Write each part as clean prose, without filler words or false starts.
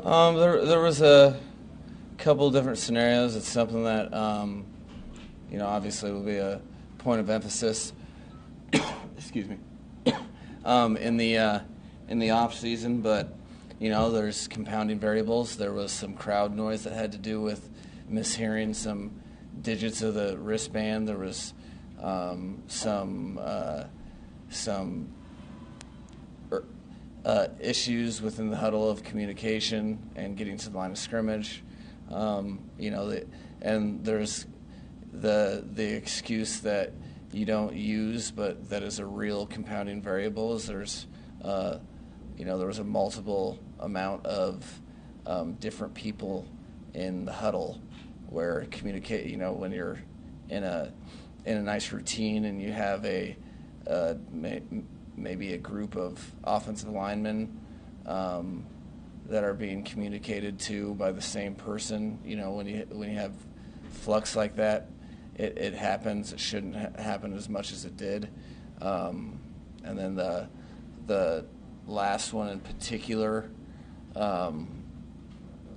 There was a couple different scenarios. It's something that obviously will be a point of emphasis. Excuse me. In the off season, but there's compounding variables. There was some crowd noise that had to do with mishearing some digits of the wristband. There was some issues within the huddle of communication and getting to the line of scrimmage. And there's the excuse that you don't use, but that is a real compounding variable. Is there was a multiple amount of different people in the huddle where communicate. When you're in a nice routine and you have maybe a group of offensive linemen that are being communicated to by the same person. When you have flux like that, it happens. It shouldn't happen as much as it did. And then the last one in particular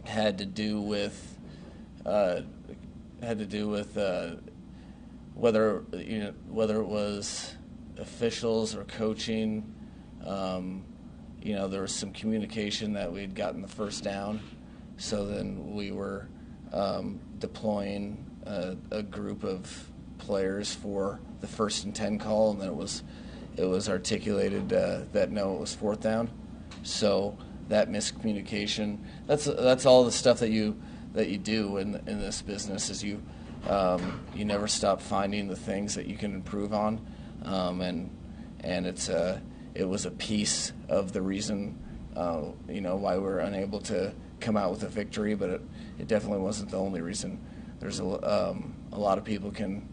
had to do with whether it was officials or coaching. There was some communication that we had gotten the first down, so then we were deploying a group of players for the 1st and 10 call, and then it was articulated that no, it was 4th down. So that miscommunication, that's all the stuff that you do in this business, is you never stop finding the things that you can improve on, and it was a piece of the reason why we were unable to come out with a victory, but it definitely wasn't the only reason. There's a lot of people can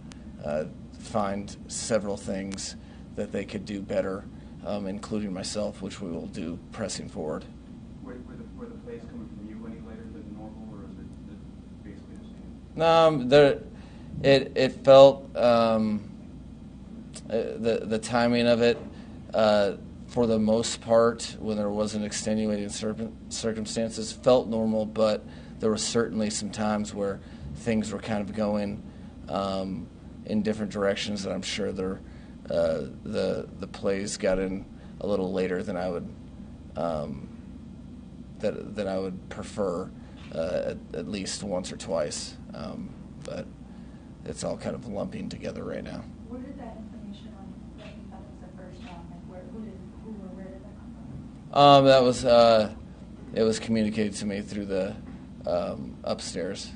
find several things that they could do better, including myself, which we will do pressing forward. Were the plays coming from you any later than normal, or is it basically the same? It felt the timing of it, for the most part, when there wasn't extenuating circumstances, felt normal, but there were certainly some times where things were kind of going in different directions that I'm sure the plays got in a little later than I would that I would prefer, at least once or twice, but it's all kind of lumping together right now. Where did that information on that you thought was the first round? Like where did that come from? It was communicated to me through the upstairs,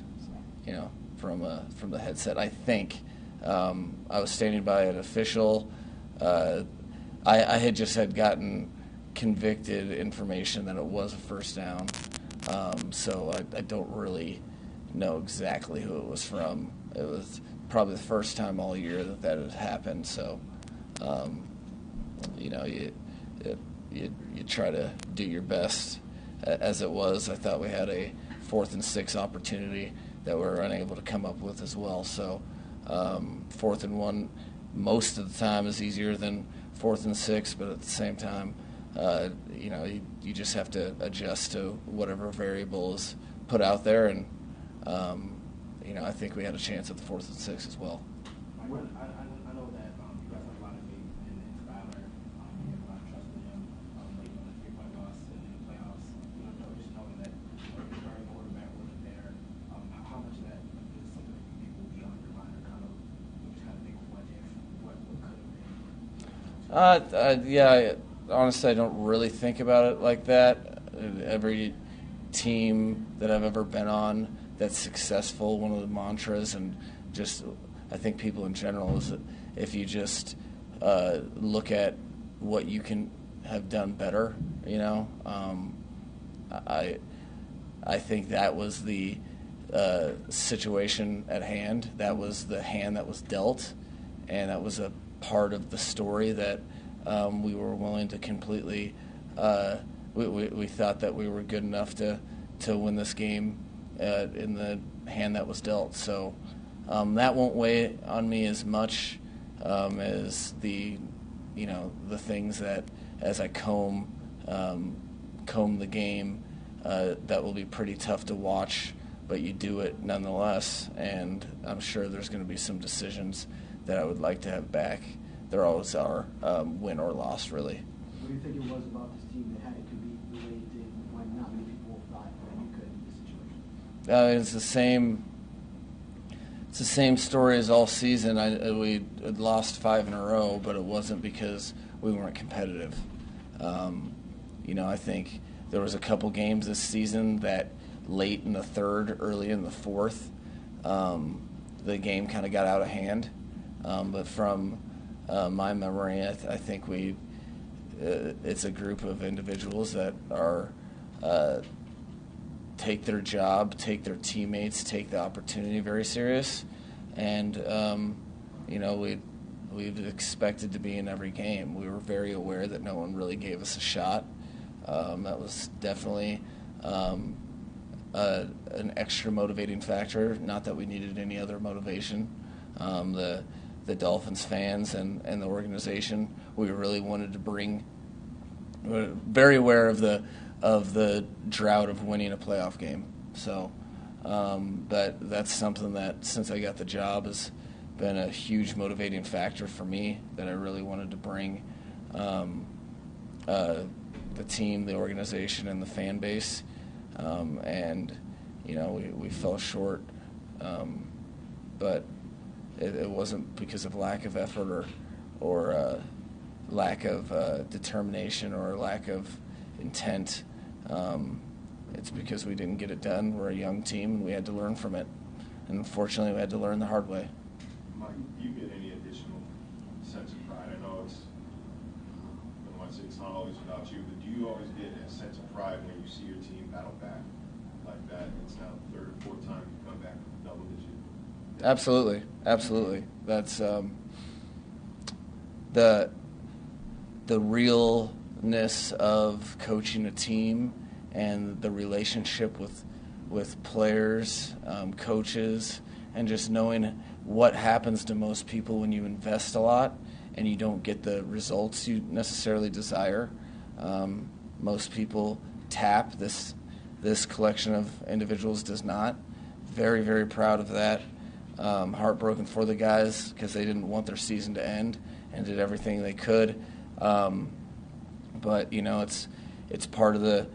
from the headset. I think I was standing by an official. I had just gotten convicted information that it was a 1st down, so I don't really know exactly who it was from. It was probably the first time all year that had happened. So, you try to do your best. As it was, I thought we had a 4th and 6 opportunity that we were unable to come up with as well. So, 4th and 1 most of the time is easier than 4th and 6, but at the same time, you just have to adjust to whatever variable is put out there, and I think we had a chance at the 4th and 6 as well. I know that you guys have a lot of faith in Skyler. You have a lot of trust in him. Late on the 3-point loss in the playoffs, just knowing that the starting quarterback wasn't there. How much of that is something that you think will be on your mind, or just kind of think what could have been? Yeah, honestly, I don't really think about it like that. Every team that I've ever been on that's successful, one of the mantras, and just I think people in general, is that if you just look at what you can have done better, I think that was the situation at hand. That was the hand that was dealt, and that was a part of the story that we were willing to completely. We thought that we were good enough to win this game in the hand that was dealt. So that won't weigh on me as much as the things that, as I comb the game, that will be pretty tough to watch, but you do it nonetheless. And I'm sure there's going to be some decisions that I would like to have back. There always are, win or loss, really. What do you think it was about this team that had it compete the way it did when not many people thought that you could in this situation? It's the same. It's the same story as all season. We had lost 5 in a row, but it wasn't because we weren't competitive. I think there was a couple games this season that late in the third, early in the fourth, the game kind of got out of hand. But from my memory, I think it's a group of individuals that are take their job, take their teammates, take the opportunity very serious, and we've expected to be in every game. We were very aware that no one really gave us a shot. That was definitely an extra motivating factor. Not that we needed any other motivation. The Dolphins fans and the organization, we really wanted to bring. We're very aware of the drought of winning a playoff game. So, but that's something that since I got the job has been a huge motivating factor for me that I really wanted to bring the team, the organization, and the fan base. And we fell short, but it wasn't because of lack of effort or lack of determination or lack of intent. It's because we didn't get it done. We're a young team, and we had to learn from it. And unfortunately, we had to learn the hard way. Mike, do you get any additional sense of pride? I know it's not always about you, but do you always get a sense of pride when you see your team battle back like that? It's now the third or fourth time you come back with double digit. Absolutely. That's the realness of coaching a team and the relationship with players, coaches, and just knowing what happens to most people when you invest a lot and you don't get the results you necessarily desire. Most people tap. This collection of individuals does not. Very, very proud of that. Heartbroken for the guys because they didn't want their season to end and did everything they could. But it's part of the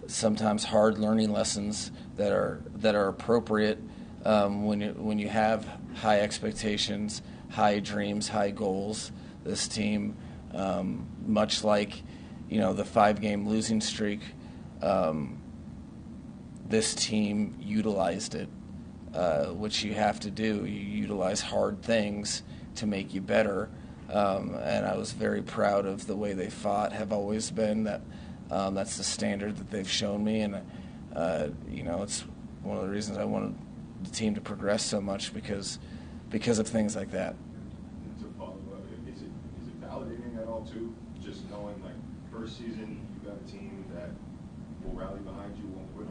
sometimes hard learning lessons that are appropriate when you have high expectations, high dreams, high goals. This team, much like the 5-game losing streak, this team utilized it, which you have to do. You utilize hard things to make you better. And I was very proud of the way they fought, have always been. That's the standard that they've shown me. And, it's one of the reasons I wanted the team to progress so much because of things like that. And to follow up, is it validating at all, too? Just knowing, like, first season, you got a team that will rally behind you, won't quit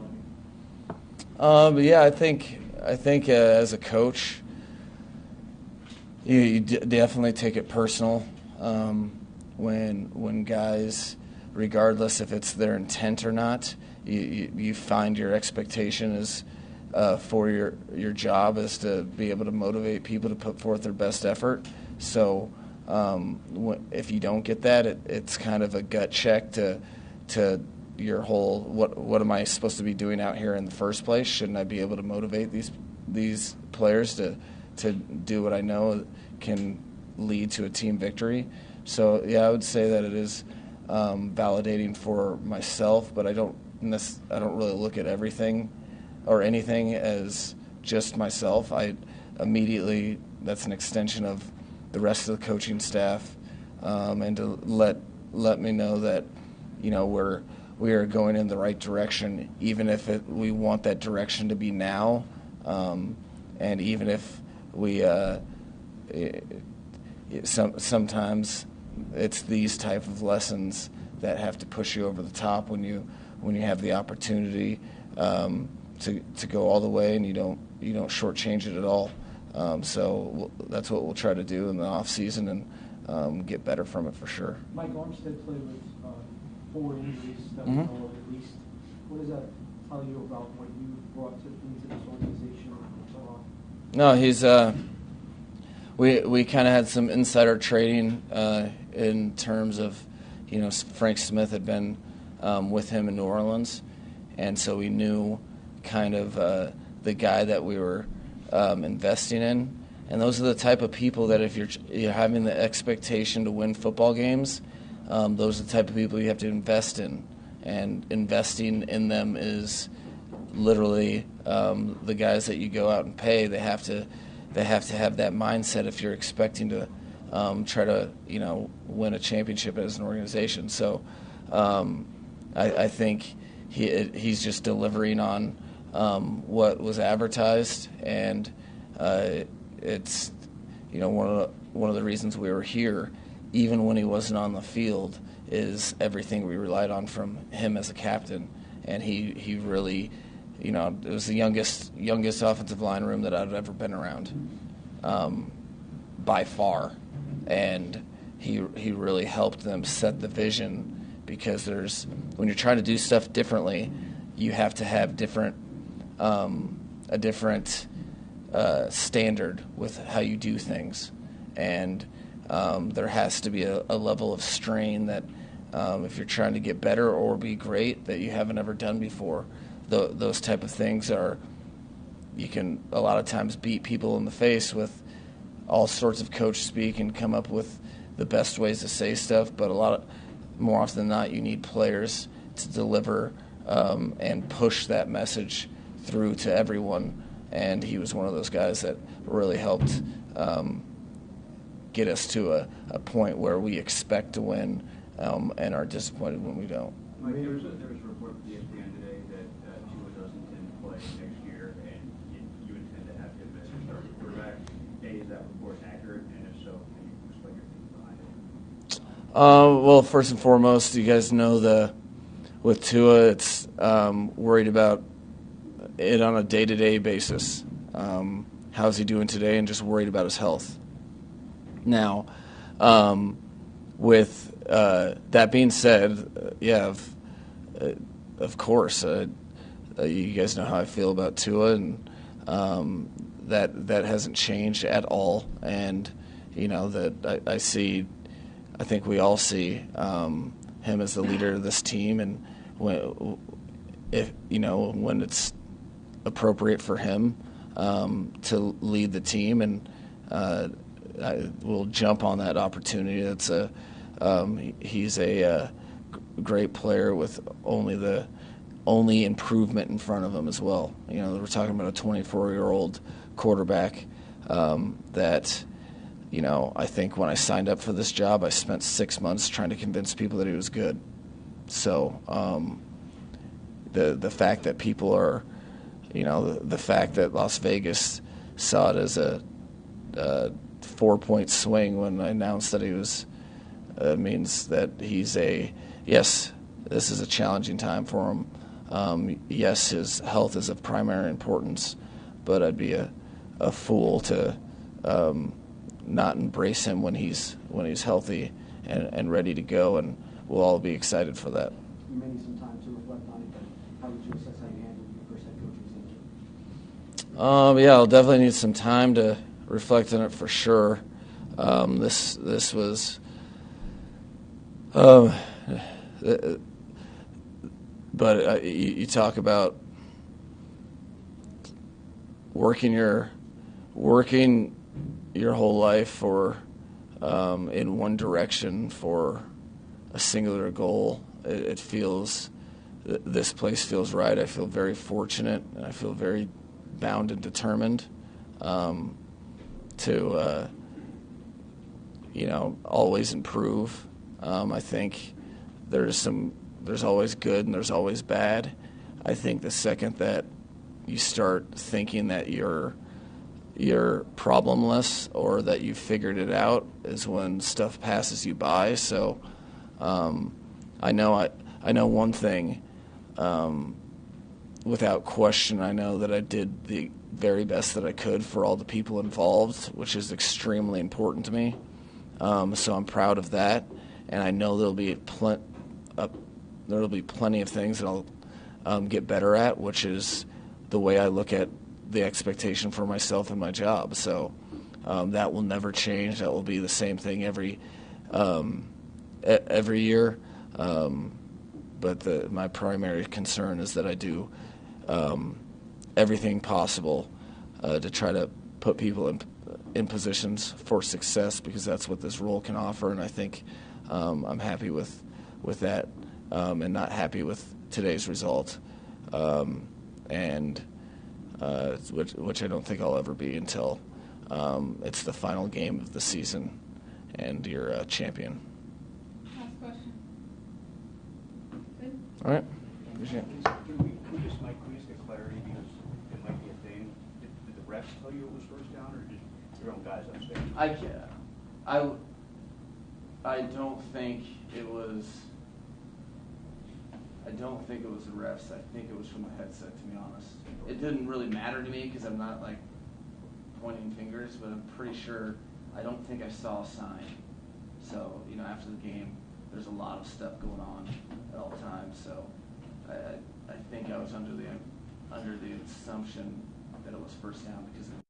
on you? Yeah, I think as a coach, you definitely take it personal when guys, regardless if it's their intent or not, you find your expectation is for your job is to be able to motivate people to put forth their best effort. So if you don't get that, it's kind of a gut check to your whole what am I supposed to be doing out here in the first place? Shouldn't I be able to motivate these players to do what I know can lead to a team victory? So yeah, I would say that it is validating for myself, but I don't really look at everything or anything as just myself. I immediately, that's an extension of the rest of the coaching staff, and to let me know that we are going in the right direction, even if we want that direction to be now, and even if we sometimes it's these type of lessons that have to push you over the top when you have the opportunity to go all the way and you don't shortchange it at all. So that's what we'll try to do in the off season and get better from it for sure. Mike Armstead played with 4 injuries that we know of at least. What does that tell you about what you brought into this organization? No, he's we kind of had some insider trading in terms of, Frank Smith had been with him in New Orleans, and so we knew kind of the guy that we were investing in. And those are the type of people that if you're having the expectation to win football games, those are the type of people you have to invest in. And investing in them is literally the guys that you go out and pay. They have to have that mindset if you're expecting to try to win a championship as an organization. So I think he's just delivering on what was advertised, and it's one of the reasons we were here, even when he wasn't on the field, is everything we relied on from him as a captain, and he really, it was the youngest offensive line room that I've ever been around, by far, and he really helped them set the vision, because when you're trying to do stuff differently, you have to have a different standard with how you do things, and there has to be a level of strain that if you're trying to get better or be great that you haven't ever done before. Those type of things you can a lot of times beat people in the face with all sorts of coach speak and come up with the best ways to say stuff, but more often than not, you need players to deliver and push that message through to everyone. And he was one of those guys that really helped get us to a point where we expect to win and are disappointed when we don't. Mike, there was a report from ESPN today that Tua doesn't intend to play next year, and you intend to have him as your starting quarterback. Is that report accurate? And if so, can you explain your thinking behind it? Well, first and foremost, you guys know with Tua, it's worried about it on a day-to-day basis. How's he doing today, and just worried about his health. Now, with that being said, of course, you guys know how I feel about Tua, and that hasn't changed at all. And that I think we all see him as the leader of this team, and when it's appropriate for him to lead the team, and we'll jump on that opportunity. He's a great player with only improvement in front of him as well. We're talking about a 24-year-old quarterback that, I think when I signed up for this job, I spent 6 months trying to convince people that he was good. So the fact that people are, the fact that Las Vegas saw it as a 4-point swing when I announced that he was, means that he's yes, this is a challenging time for him. Yes, his health is of primary importance, but I'd be a fool to not embrace him when he's healthy and ready to go, and we'll all be excited for that. You may need some time to reflect on it, but how would you assess how you handled your first head coaching season? I'll definitely need some time to reflect on it for sure. This was, but you talk about working your whole life for in one direction for a singular goal. It feels, this place feels right. I feel very fortunate, and I feel very bound and determined to always improve. I think there's always good and there's always bad. I think the second that you start thinking that you're problemless or that you've figured it out is when stuff passes you by. So I know one thing without question. I know that I did the very best that I could for all the people involved, which is extremely important to me. So I'm proud of that, and I know there'll be plenty of things that get better at, which is the way I look at the expectation for myself and my job. So that will never change. That will be the same thing every year. But my primary concern is that I do everything possible to try to put people in positions for success, because that's what this role can offer. And I think I'm happy with that, and not happy with today's result, which I don't think I'll ever be until it's the final game of the season and you're a champion. Last question. Good? All right. Appreciate it. Can we just get clarity, because it might be a thing. Did the refs tell you it was first down, or did your own guys on stage? I don't think it was. I don't think it was the refs. I think it was from the headset, to be honest. It didn't really matter to me because I'm not like pointing fingers, but I'm pretty sure. I don't think I saw a sign. So after the game, there's a lot of stuff going on at all times. So I think I was under the assumption that it was first down because of